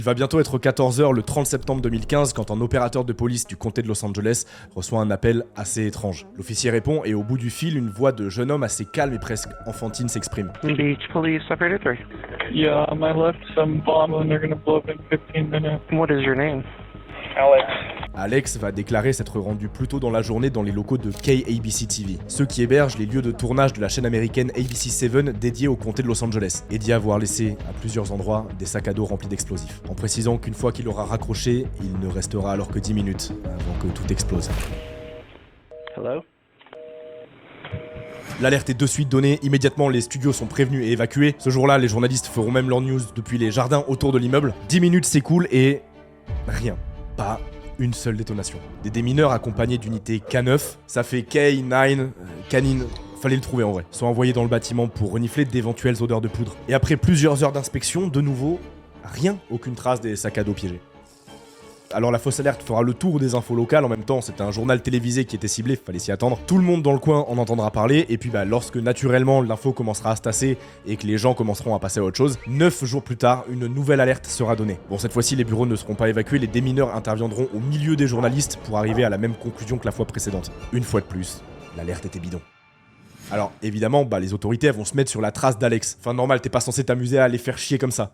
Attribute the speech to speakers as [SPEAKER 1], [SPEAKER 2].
[SPEAKER 1] Il va bientôt être 14h le 30 septembre 2015 quand un opérateur de police du comté de Los Angeles reçoit un appel assez étrange. L'officier répond et au bout du fil, une voix de jeune homme assez calme et presque enfantine s'exprime.
[SPEAKER 2] Beach Police Operator 3.
[SPEAKER 3] Yeah, I left some bomb and they're gonna blow up in 15 minutes.
[SPEAKER 2] What is your name?
[SPEAKER 3] Alex.
[SPEAKER 1] Alex va déclarer s'être rendu plus tôt dans la journée dans les locaux de KABC TV, ceux qui hébergent les lieux de tournage de la chaîne américaine ABC7 dédiée au comté de Los Angeles, et dit avoir laissé à plusieurs endroits des sacs à dos remplis d'explosifs, en précisant qu'une fois qu'il aura raccroché, il ne restera alors que 10 minutes avant que tout explose.
[SPEAKER 2] Hello?
[SPEAKER 1] L'alerte est de suite donnée, immédiatement les studios sont prévenus et évacués. Ce jour-là, les journalistes feront même leur news depuis les jardins autour de l'immeuble. 10 minutes s'écoulent et... rien. Pas une seule détonation. Des démineurs accompagnés d'unités K9, ça fait K9, canine, fallait le trouver en vrai, sont envoyés dans le bâtiment pour renifler d'éventuelles odeurs de poudre. Et après plusieurs heures d'inspection, de nouveau, rien, aucune trace des sacs à dos piégés. Alors la fausse alerte fera le tour des infos locales, en même temps c'était un journal télévisé qui était ciblé, fallait s'y attendre. Tout le monde dans le coin en entendra parler, et puis lorsque naturellement l'info commencera à se tasser et que les gens commenceront à passer à autre chose, 9 jours plus tard, une nouvelle alerte sera donnée. Bon, cette fois-ci les bureaux ne seront pas évacués, les démineurs interviendront au milieu des journalistes pour arriver à la même conclusion que la fois précédente. Une fois de plus, l'alerte était bidon. Alors évidemment, les autorités vont se mettre sur la trace d'Alex. Enfin normal, t'es pas censé t'amuser à les faire chier comme ça.